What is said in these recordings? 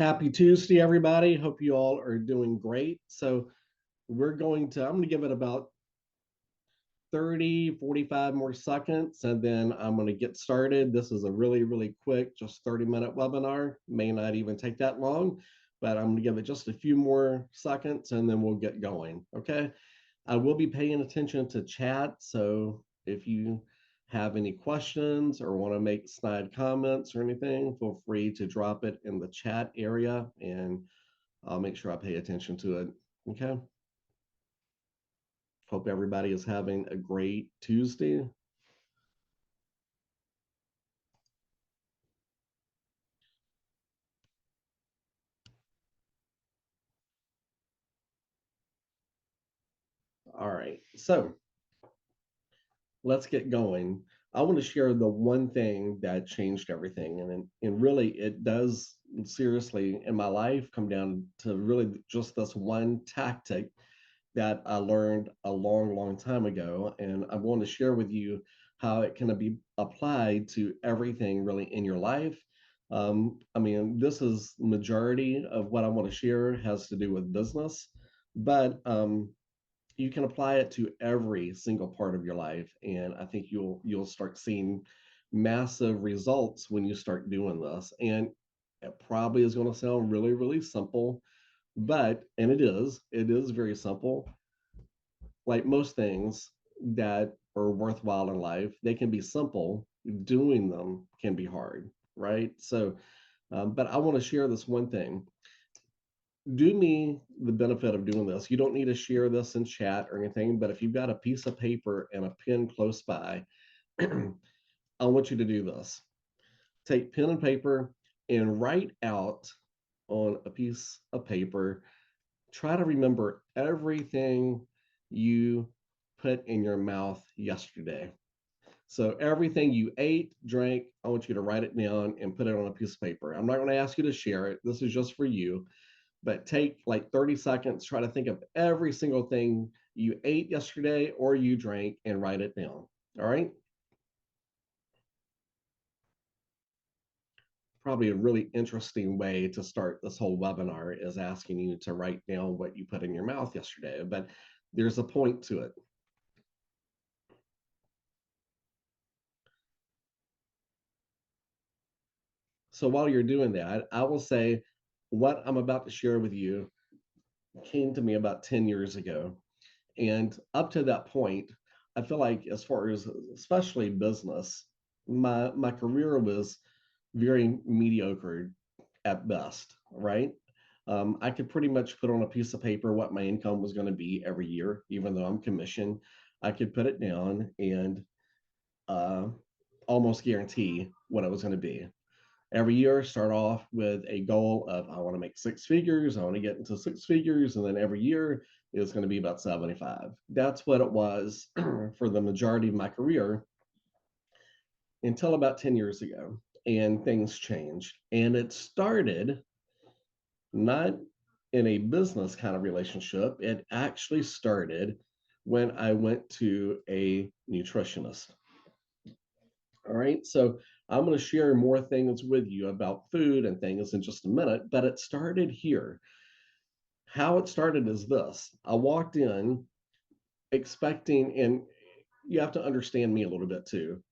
Happy Tuesday, everybody. Hope you all are doing great. I'm going to give it about 30, 45 more seconds, and then I'm going to get started. This is a really, really quick, just 30-minute webinar. May not even take that long, but I'm going to give it just a few more seconds, and then we'll get going. Okay. I will be paying attention to chat. So if you have any questions or want to make snide comments or anything, feel free to drop it in the chat area and I'll make sure I pay attention to it. Okay. Hope everybody is having a great Tuesday. All right. So let's get going. I want to share the one thing that changed everything. And really, it does seriously in my life come down to really just this one tactic that I learned a long, long time ago. And I want to share with you how it can be applied to everything really in your life. I mean, this is majority of what I want to share has to do with business, but you can apply it to every single part of your life. And I think you'll start seeing massive results when you start doing this. And it probably is going to sound really, really simple, but and it is very simple. Like most things that are worthwhile in life, they can be simple. Doing them can be hard, right? But I want to share this one thing. Do me the benefit of doing this. You don't need to share this in chat or anything, but if you've got a piece of paper and a pen close by, I want you to do this. Take pen and paper and write out on a piece of paper. Try to remember everything you put in your mouth yesterday. So everything you ate, drank, I want you to write it down and put it on a piece of paper. I'm not going to ask you to share it. This is just for you, but take like 30 seconds, try to think of every single thing you ate yesterday or you drank and write it down. All right. Probably a really interesting way to start this whole webinar is asking you to write down what you put in your mouth yesterday, but there's a point to it. So while you're doing that, I will say what I'm about to share with you came to me about 10 years ago. And up to that point, I feel like as far as especially business, my career was very mediocre at best, right? I could pretty much put on a piece of paper what my income was going to be every year, even though I'm commissioned. I could put it down and uh, almost guarantee what it was going to be. Every year, start off with a goal of I want to make six figures, I want to get into six figures, and then every year it's going to be about 75. That's what it was for the majority of my career until about 10 years ago. And things changed. And it started not in a business kind of relationship, it actually started when I went to a nutritionist. All right. So I'm going to share more things with you about food and things in just a minute, but it started here. How it started is this. I walked in expecting, and you have to understand me a little bit too.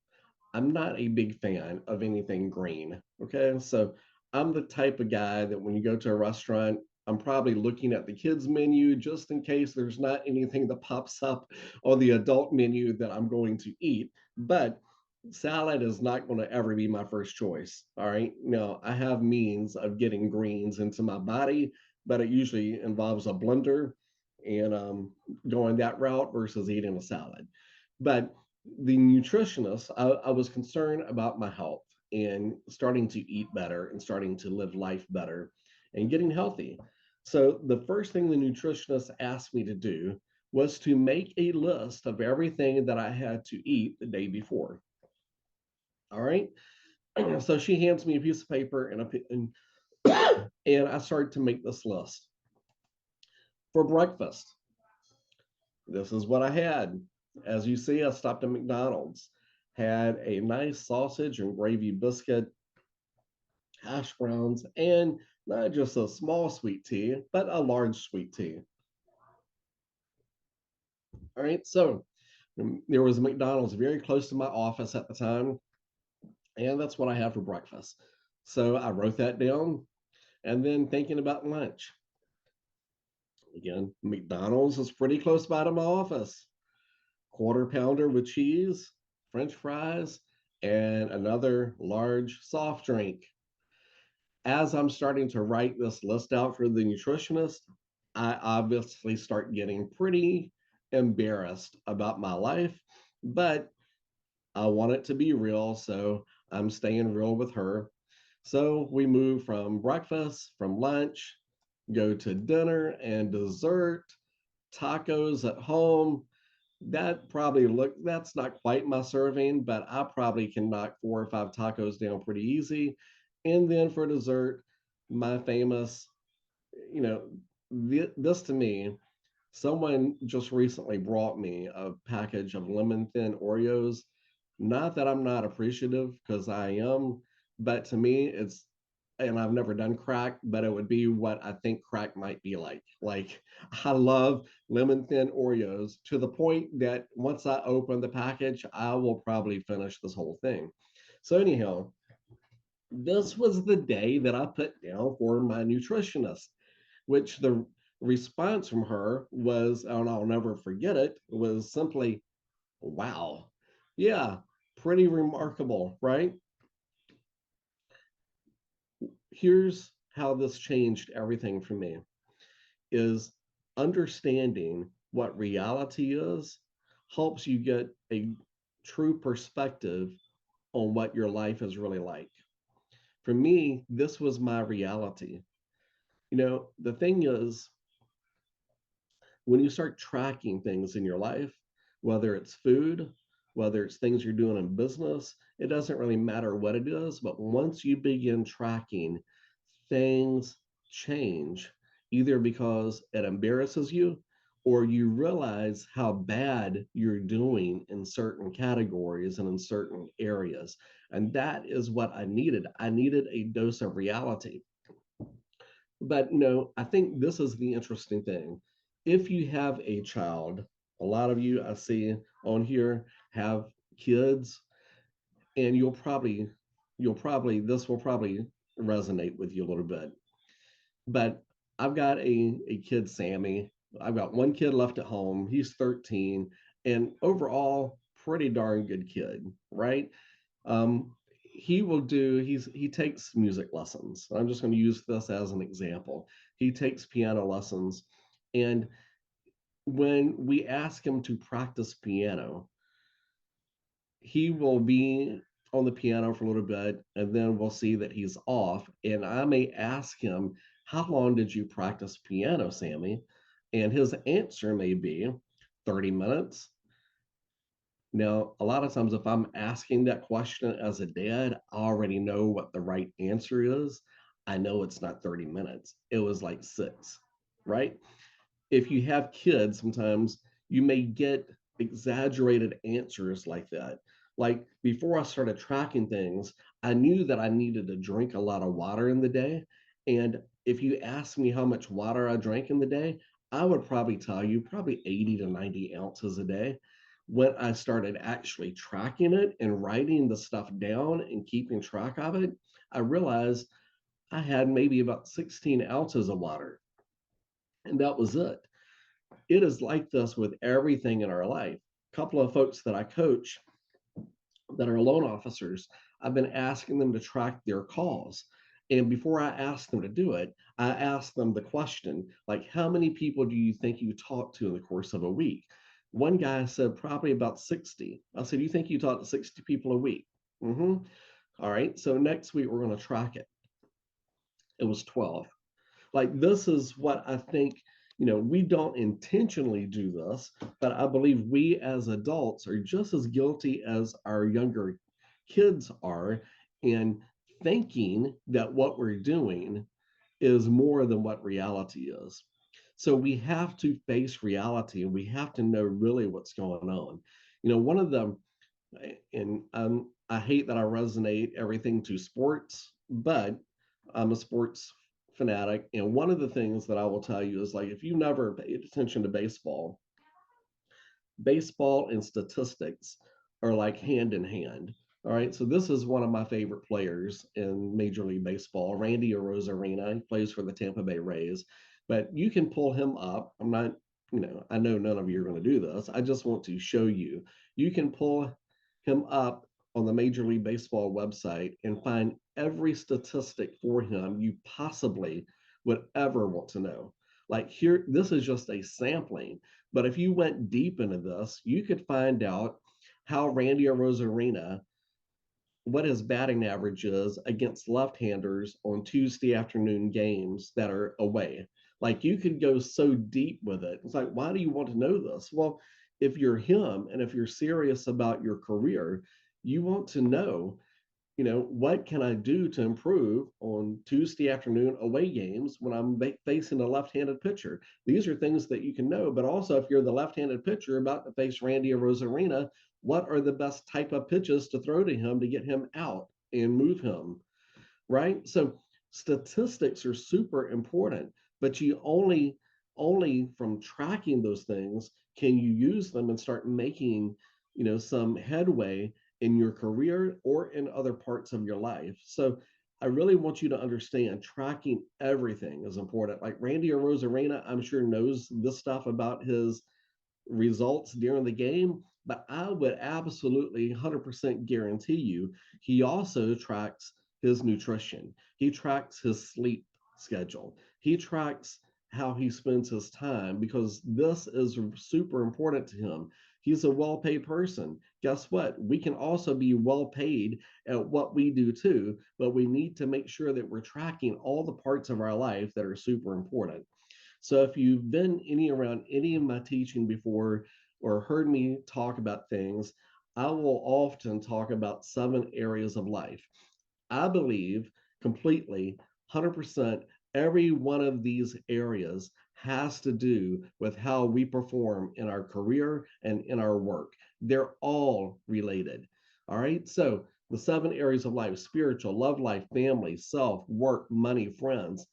I'm not a big fan of anything green. Okay. So I'm the type of guy that when you go to a restaurant, I'm probably looking at the kids' menu just in case there's not anything that pops up on the adult menu that I'm going to eat. But salad is not going to ever be my first choice. All right. Now, I have means of getting greens into my body, but it usually involves a blender and going that route versus eating a salad. But the nutritionist, I was concerned about my health and starting to eat better and starting to live life better and getting healthy. So the first thing the nutritionist asked me to do was to make a list of everything that I had to eat the day before. All right. So she hands me a piece of paper and I started to make this list. For breakfast, this is what I had. As you see, I stopped at McDonald's, had a nice sausage and gravy biscuit, hash browns, and not just a small sweet tea, but a large sweet tea. All right. So there was a McDonald's very close to my office at the time, and that's what I had for breakfast. So I wrote that down, and then thinking about lunch. Again, McDonald's is pretty close by to my office. Quarter pounder with cheese, French fries, and another large soft drink. As I'm starting to write this list out for the nutritionist, I obviously start getting pretty embarrassed about my life, but I want it to be real, so I'm staying real with her. So we move from breakfast, from lunch, go to dinner and dessert, tacos at home. That's not quite my serving, but I probably can knock 4 or 5 tacos down pretty easy. And then for dessert, my famous, you know, this to me, someone just recently brought me a package of lemon thin Oreos. Not that I'm not appreciative, because I am, but to me, and I've never done crack, but it would be what I think crack might be like. Like, I love lemon thin Oreos to the point that once I open the package, I will probably finish this whole thing. So, anyhow, this was the day that I put down for my nutritionist, which the response from her was, and I'll never forget it, was simply, wow. Yeah, pretty remarkable, right? Here's how this changed everything for me is understanding what reality is helps you get a true perspective on what your life is really like. For me, this was my reality. The thing is, when you start tracking things in your life, whether it's food, whether it's things you're doing in business, it doesn't really matter what it is. But once you begin tracking, things change either because it embarrasses you or you realize how bad you're doing in certain categories and in certain areas. And that is what I needed. I needed a dose of reality. But I think this is the interesting thing. If you have a child, a lot of you I see on here have kids, and this will probably resonate with you a little bit. But I've got a kid, Sammy. I've got one kid left at home. He's 13, and overall, pretty darn good kid, right? He takes music lessons. I'm just going to use this as an example. He takes piano lessons, and when we ask him to practice piano, he will be on the piano for a little bit, and then we'll see that he's off, and I may ask him, how long did you practice piano, Sammy? And his answer may be 30 minutes. Now, a lot of times, if I'm asking that question as a dad, I already know what the right answer is. I know it's not 30 minutes. It was like 6, right? If you have kids, sometimes you may get exaggerated answers like that. Like before I started tracking things, I knew that I needed to drink a lot of water in the day. And if you ask me how much water I drank in the day, I would probably tell you probably 80 to 90 ounces a day. When I started actually tracking it and writing the stuff down and keeping track of it, I realized I had maybe about 16 ounces of water, and that was it. It is like this with everything in our life. A couple of folks that I coach that are loan officers, I've been asking them to track their calls. And before I ask them to do it, I ask them the question, like, how many people do you think you talk to in the course of a week? One guy said probably about 60. I said, you think you talk to 60 people a week? Mm-hmm. All right. So next week we're going to track it. It was 12. Like, this is what I think, we don't intentionally do this, but I believe we as adults are just as guilty as our younger kids are in thinking that what we're doing is more than what reality is. So we have to face reality, and we have to know really what's going on. One of the, and I hate that I resonate everything to sports, but I'm a sports fanatic. And one of the things that I will tell you is like, if you never paid attention to baseball, baseball and statistics are like hand in hand. All right. So this is one of my favorite players in Major League Baseball, Randy Arozarena. He plays for the Tampa Bay Rays. But you can pull him up. I'm not, I know none of you are going to do this. I just want to show you. You can pull him up on the Major League Baseball website and find every statistic for him you possibly would ever want to know. Like here, this is just a sampling, but if you went deep into this, you could find out how Randy Arozarena, what his batting average is against left-handers on Tuesday afternoon games that are away. Like you could go so deep with it. It's like, why do you want to know this? Well, if you're him and if you're serious about your career, you want to know, what can I do to improve on Tuesday afternoon away games when I'm facing a left-handed pitcher? These are things that you can know, but also if you're the left-handed pitcher about to face Randy Arozarena, what are the best type of pitches to throw to him to get him out and move him, right? So statistics are super important, but you only from tracking those things can you use them and start making, some headway in your career or in other parts of your life. So I really want you to understand tracking everything is important. Like Randy Arozarena, I'm sure knows this stuff about his results during the game, but I would absolutely 100% guarantee you he also tracks his nutrition. He tracks his sleep schedule. He tracks how he spends his time because this is super important to him. He's a well paid person. Guess what? We can also be well paid at what we do too, but we need to make sure that we're tracking all the parts of our life that are super important. So if you've been around any of my teaching before or heard me talk about things, I will often talk about 7 areas of life. I believe completely, 100%, every one of these areas has to do with how we perform in our career and in our work. They're all related. All right. So the 7 areas of life: spiritual, love life, family, self, work, money, friends,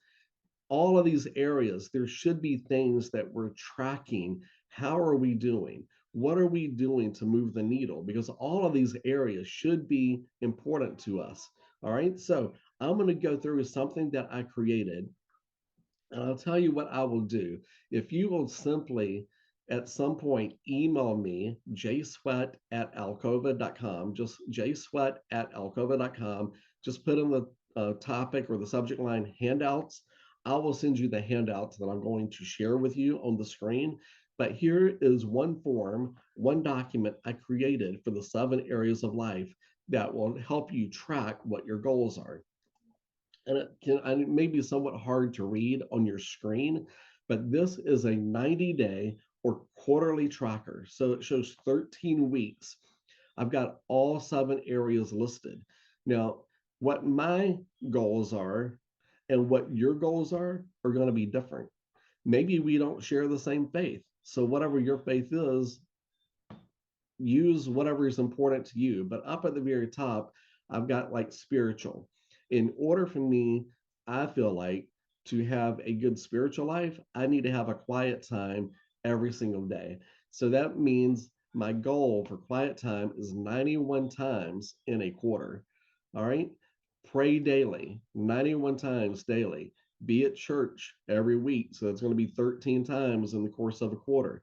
all of these areas, there should be things that we're tracking. How are we doing? What are we doing to move the needle? Because all of these areas should be important to us. All right. So I'm going to go through something that I created, and I'll tell you what I will do. If you will simply at some point email me, jsweat at alcova.com, just jsweat at alcova.com, just put in the topic or the subject line handouts. I will send you the handouts that I'm going to share with you on the screen. But here is one form, one document I created for the 7 areas of life that will help you track what your goals are. And it may be somewhat hard to read on your screen, but this is a 90-day or quarterly tracker. So it shows 13 weeks. I've got all 7 areas listed. Now, what my goals are and what your goals are going to be different. Maybe we don't share the same faith. So whatever your faith is, use whatever is important to you. But up at the very top, I've got like spiritual. In order for me, I feel like, to have a good spiritual life, I need to have a quiet time every single day. So that means my goal for quiet time is 91 times in a quarter. All right. Pray daily, 91 times daily. Be at church every week. So that's going to be 13 times in the course of a quarter.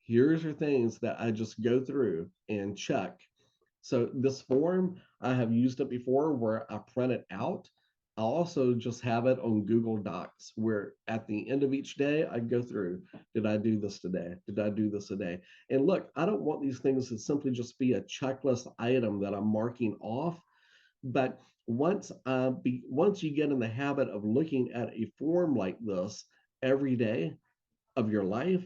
Here's your things that I just go through and check. So this form, I have used it before where I print it out. I also just have it on Google Docs where at the end of each day, I go through, did I do this today? Did I do this today? And look, I don't want these things to simply just be a checklist item that I'm marking off. But once you get in the habit of looking at a form like this every day of your life,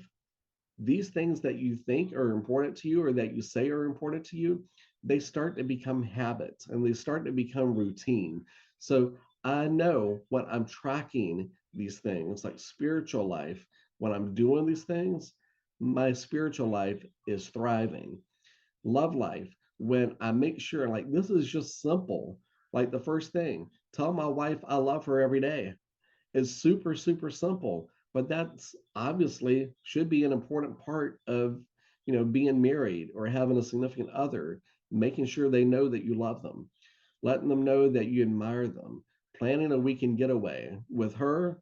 these things that you think are important to you or that you say are important to you, they start to become habits and they start to become routine. So I know when I'm tracking these things like spiritual life, when I'm doing these things, my spiritual life is thriving. Love life, when I make sure, like, this is just simple. Like the first thing, tell my wife I love her every day. It's super, super simple, but that's obviously should be an important part of, being married or having a significant other, making sure they know that you love them, letting them know that you admire them, planning a weekend getaway with her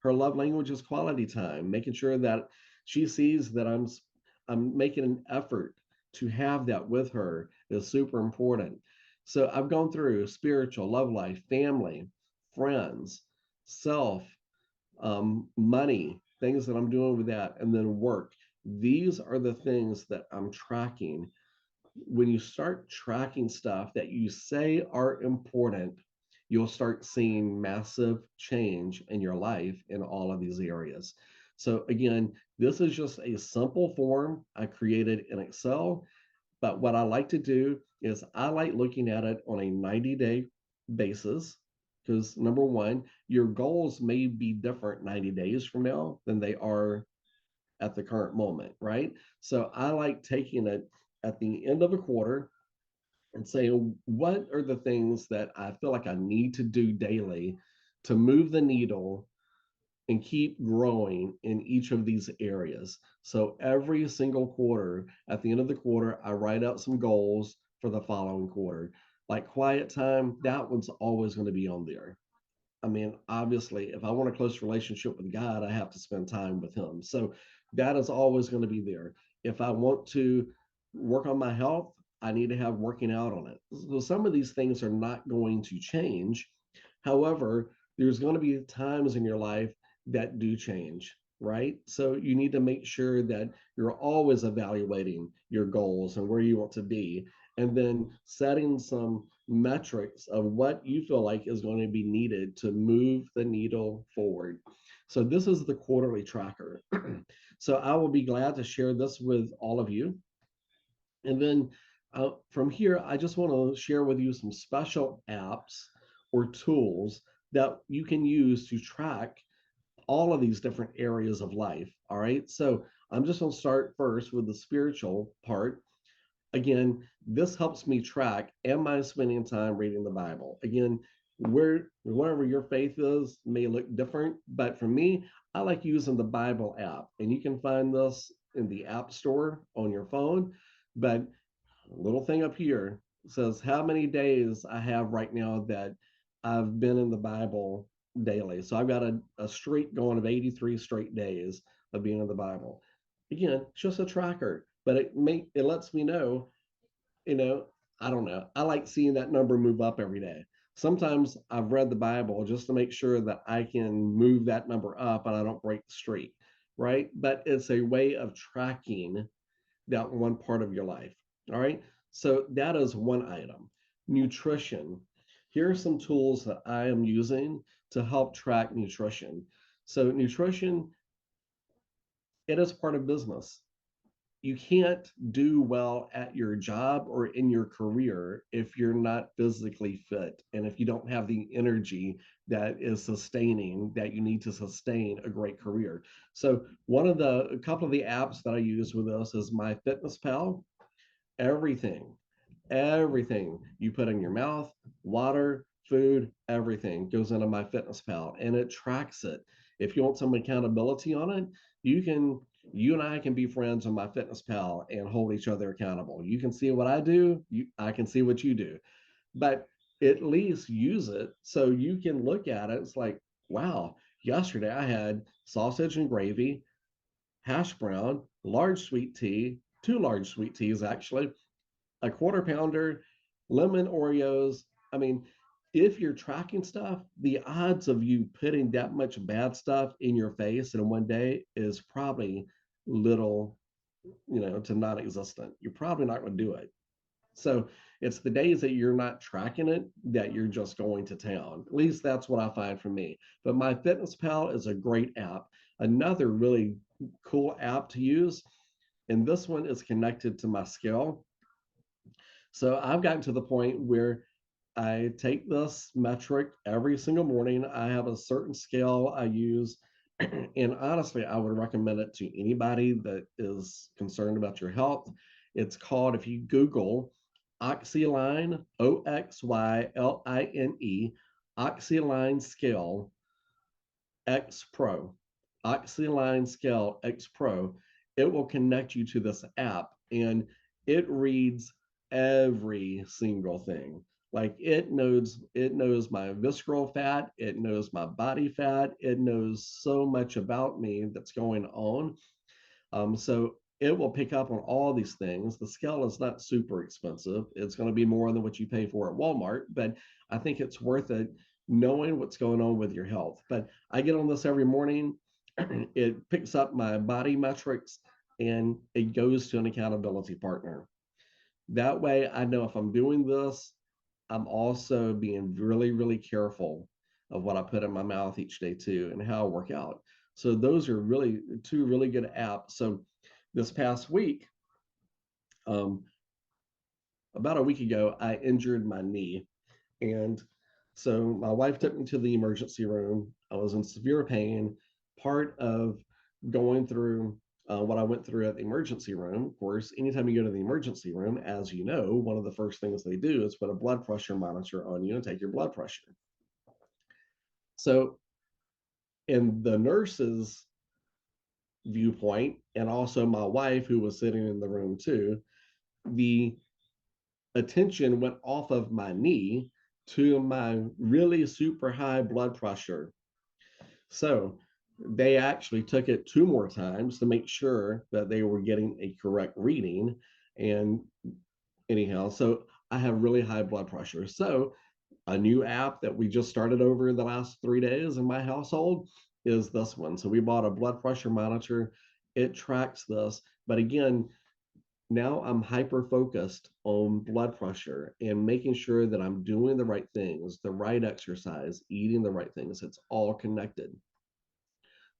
love language is quality time, making sure that she sees that I'm making an effort to have that with her is super important. So I've gone through spiritual, love life, family, friends, self, money, things that I'm doing with that, and then work. These are the things that I'm tracking. When you start tracking stuff that you say are important, you'll start seeing massive change in your life in all of these areas. So, again, this is just a simple form I created in Excel. But what I like to do is I like looking at it on a 90-day basis because number one, your goals may be different 90 days from now than they are at the current moment, right? So I like taking it at the end of a quarter and saying, what are the things that I feel like I need to do daily to move the needle and keep growing in each of these areas. So every single quarter, at the end of the quarter, I write out some goals for the following quarter. Like quiet time, that one's always going to be on there. I mean, obviously, if I want a close relationship with God, I have to spend time with Him. So that is always going to be there. If I want to work on my health, I need to have working out on it. So some of these things are not going to change. However, there's going to be times in your life that do change, right? So you need to make sure that you're always evaluating your goals and where you want to be, and then setting some metrics of what you feel like is going to be needed to move the needle forward. So this is the quarterly tracker. So I will be glad to share this with all of you. And then from here, I just want to share with you some special apps or tools that you can use to track all of these different areas of life. All right. So I'm just going to start first with the spiritual part. Again, this helps me track, am I spending time reading the Bible? Again, wherever your faith is may look different, but for me, I like using the Bible app, and you can find this in the App Store on your phone. But a little thing up here says how many days I have right now that I've been in the Bible daily. So I've got a streak going of 83 straight days of being in the Bible. Again, it's just a tracker, but it lets me know, you know, I don't know. I like seeing that number move up every day. Sometimes I've read the Bible just to make sure that I can move that number up and I don't break the streak, right? But it's a way of tracking that one part of your life. All right. So that is one item. Nutrition. Here are some tools that I am using to help track nutrition. So, nutrition, it is part of business. You can't do well at your job or in your career if you're not physically fit and if you don't have the energy that is sustaining that you need to sustain a great career. So a couple of the apps that I use with this is my Fitness Pal. Everything you put in your mouth, water, food, everything goes into my Fitness Pal and it tracks it. If you want some accountability on it, you and I can be friends on my Fitness Pal and hold each other accountable. You can see what I do, I can see what you do. But at least use it so you can look at it. It's like, wow, yesterday I had sausage and gravy, hash brown, large sweet tea, two large sweet teas actually, a quarter pounder, lemon Oreos. I mean, if you're tracking stuff, the odds of you putting that much bad stuff in your face in one day is probably little, to non-existent. You're probably not going to do it. So it's the days that you're not tracking it that you're just going to town. At least that's what I find for me. But my Fitness Pal is a great app. Another really cool app to use, and this one is connected to my scale. So I've gotten to the point where I take this metric every single morning. I have a certain scale I use. And honestly, I would recommend it to anybody that is concerned about your health. It's called, if you Google Oxyline, Oxyline, Oxyline scale, X Pro, Oxyline Scale X Pro. It will connect you to this app and it reads every single thing. Like it knows my visceral fat, it knows my body fat, it knows so much about me that's going on. So it will pick up on all these things. The scale is not super expensive. It's going to be more than what you pay for at Walmart, but I think it's worth it knowing what's going on with your health. But I get on this every morning. It picks up my body metrics and it goes to an accountability partner. That way, I know if I'm doing this, I'm also being really, really careful of what I put in my mouth each day too, and how I work out. So those are really two really good apps. So this past week, um, about a week ago, I injured my knee, and so my wife took me to the emergency room. I was in severe pain. Part of going through what I went through at the emergency room, of course, anytime you go to the emergency room, as you know, one of the first things they do is put a blood pressure monitor on you and take your blood pressure. So, in the nurse's viewpoint, and also my wife, who was sitting in the room too, the attention went off of my knee to my really super high blood pressure. So they actually took it two more times to make sure that they were getting a correct reading. And anyhow, so I have really high blood pressure. So a new app that we just started over the last 3 days in my household is this one. So we bought a blood pressure monitor. It tracks this. But again, now I'm hyper focused on blood pressure and making sure that I'm doing the right things, the right exercise, eating the right things. It's all connected.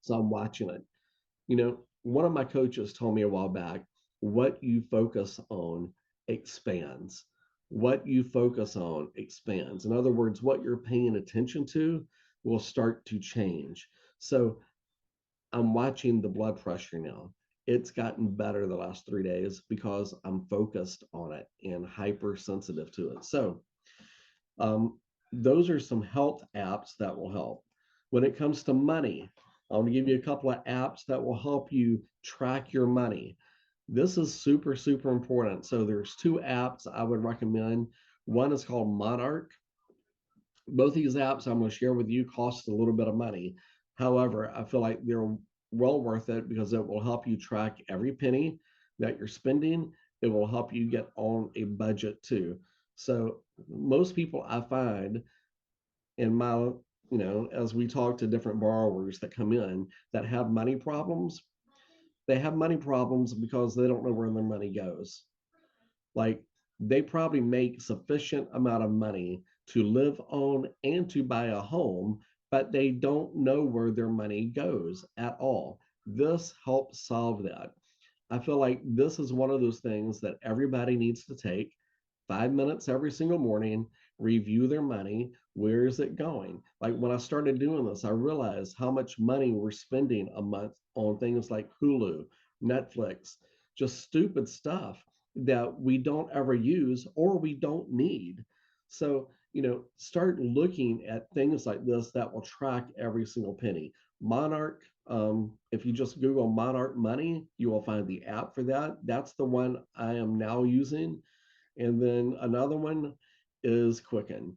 So I'm watching it. One of my coaches told me a while back, what you focus on expands. What you focus on expands. In other words, what you're paying attention to will start to change. So I'm watching the blood pressure now. It's gotten better the last 3 days because I'm focused on it and hypersensitive to it. So, um, those are some health apps that will help. When it comes to money, I want to give you a couple of apps that will help you track your money. This is super, super important. So, there's two apps I would recommend. One is called Monarch. Both these apps I'm going to share with you cost a little bit of money. However, I feel like they're well worth it because it will help you track every penny that you're spending. It will help you get on a budget too. So most people I find in my, as we talk to different borrowers that come in that have money problems, they have money problems because they don't know where their money goes. Like they probably make sufficient amount of money to live on and to buy a home, but they don't know where their money goes at all. This helps solve that. I feel like this is one of those things that everybody needs to take 5 minutes every single morning, review their money. Where is it going? Like when I started doing this, I realized how much money we're spending a month on things like Hulu, Netflix, just stupid stuff that we don't ever use or we don't need. So, start looking at things like this that will track every single penny. Monarch, if you just Google Monarch Money, you will find the app for that. That's the one I am now using. And then another one is Quicken.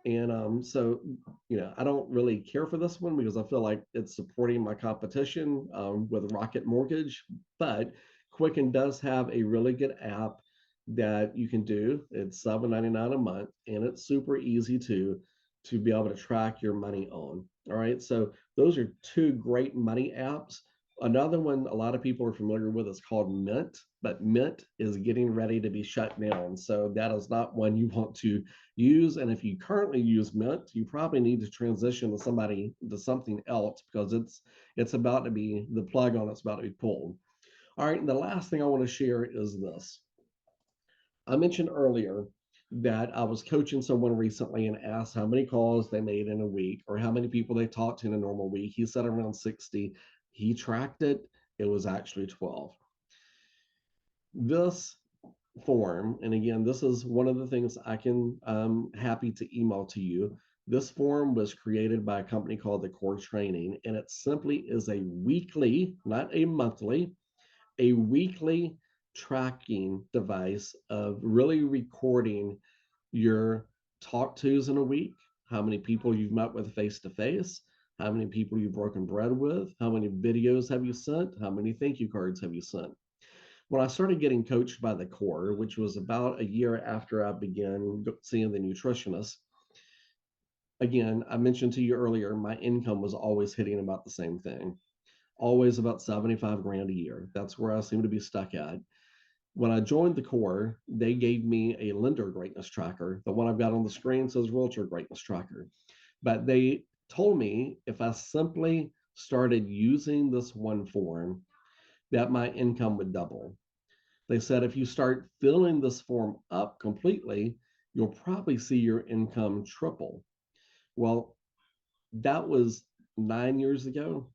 And so, I don't really care for this one because I feel like it's supporting my competition with Rocket Mortgage. But Quicken does have a really good app that you can do. It's $7.99 a month, and it's super easy to be able to track your money on. All right, so those are two great money apps. Another one a lot of people are familiar with is called Mint, but Mint is getting ready to be shut down. So that is not one you want to use. And if you currently use Mint, you probably need to transition to something else because it's about to be the plug on it's about to be pulled. All right, and the last thing I want to share is this. I mentioned earlier that I was coaching someone recently and asked how many calls they made in a week or how many people they talked to in a normal week. He said around 60. He tracked it. It was actually 12. This form, and again, this is one of the things I can happy to email to you. This form was created by a company called the Core Training, and it simply is a weekly, not a monthly, a weekly tracking device of really recording your talk tos in a week, how many people you've met with face to face, how many people you've broken bread with, how many videos have you sent, how many thank you cards have you sent. When I started getting coached by the core, which was about a year after I began seeing the nutritionist, again, I mentioned to you earlier, my income was always hitting about the same thing, always about 75 grand a year. That's where I seem to be stuck at. When I joined the core, they gave me a lender greatness tracker. The one I've got on the screen says realtor greatness tracker. But they told me if I simply started using this one form, that my income would double. They said if you start filling this form up completely, you'll probably see your income triple. Well, that was 9 years ago.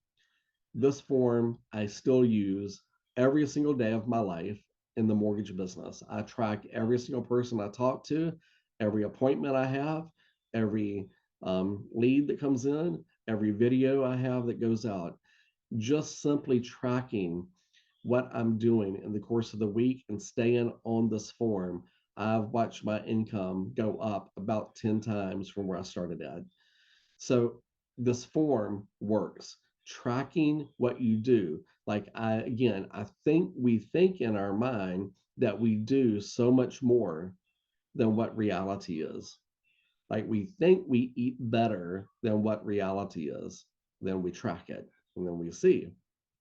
This form I still use every single day of my life in the mortgage business. I track every single person I talk to, every appointment I have, every lead that comes in, every video I have that goes out, just simply tracking what I'm doing in the course of the week and staying on this form. I've watched my income go up about 10 times from where I started at. So this form works, tracking what you do. Like I think we think in our mind that we do so much more than what reality is. Like we think we eat better than what reality is. Then we track it and then we see it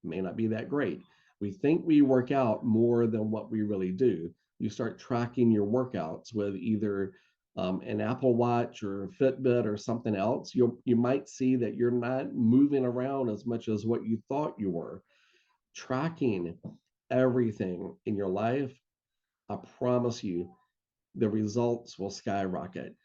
may not be that great. We think we work out more than what we really do. You start tracking your workouts with either an Apple Watch or Fitbit or something else. You might see that you're not moving around as much as what you thought you were. Tracking everything in your life, I promise you, the results will skyrocket.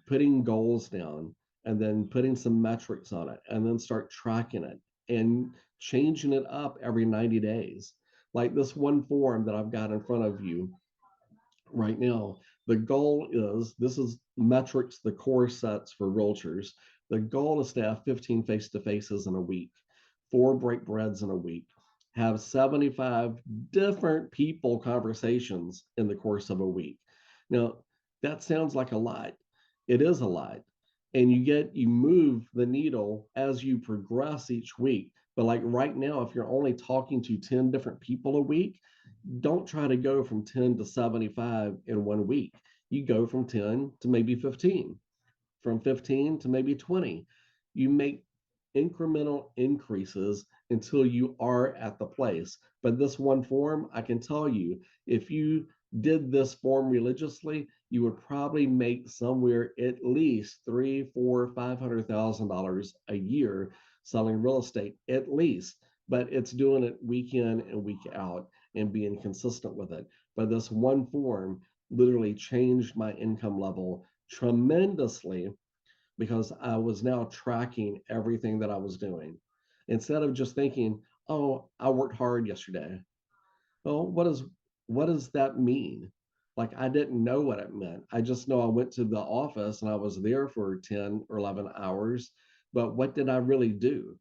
Putting goals down and then putting some metrics on it and then start tracking it and changing it up every 90 days. Like this one form that I've got in front of you right now, the goal is this is metrics the core sets for realtors. The goal is to have 15 face to faces in a week, 4 break breads in a week, have 75 different people conversations in the course of a week. Now, that sounds like a lot. It is a lot. And you move the needle as you progress each week. But like right now, if you're only talking to 10 different people a week, don't try to go from 10 to 75 in 1 week. You go from 10 to maybe 15, from 15 to maybe 20. You make incremental increases until you are at the place. But this one form, I can tell you, if you did this form religiously, you would probably make somewhere at least three, four, $500,000 a year selling real estate, at least. But it's doing it week in and week out and being consistent with it. But this one form literally changed my income level tremendously because I was now tracking everything that I was doing. Instead of just thinking, oh, I worked hard yesterday. Well, what does that mean? Like I didn't know what it meant. I just know I went to the office and I was there for 10 or 11 hours, but what did I really do?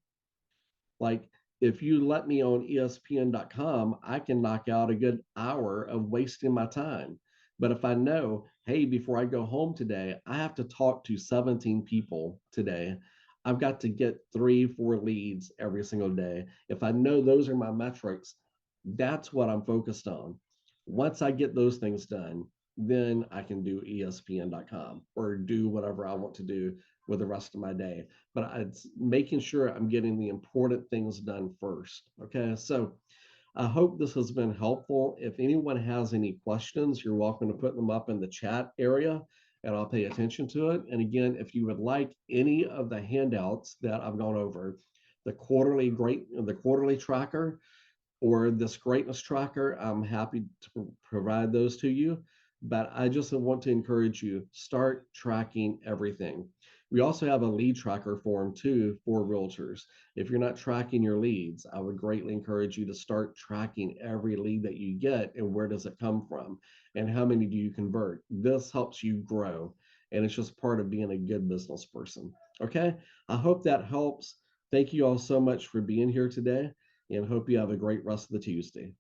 Like if you let me on ESPN.com, I can knock out a good hour of wasting my time. But if I know, hey, before I go home today, I have to talk to 17 people today. I've got to get 3, 4 leads every single day. If I know those are my metrics, that's what I'm focused on. Once I get those things done, then I can do ESPN.com or do whatever I want to do with the rest of my day. But it's making sure I'm getting the important things done first. Okay. So I hope this has been helpful. If anyone has any questions, you're welcome to put them up in the chat area and I'll pay attention to it. And again, if you would like any of the handouts that I've gone over, the quarterly tracker, or this greatness tracker, I'm happy to provide those to you. But I just want to encourage you, start tracking everything. We also have a lead tracker form too for realtors. If you're not tracking your leads, I would greatly encourage you to start tracking every lead that you get and where does it come from and how many do you convert. This helps you grow. and it's just part of being a good business person. Okay. I hope that helps. Thank you all so much for being here today and hope you have a great rest of the Tuesday.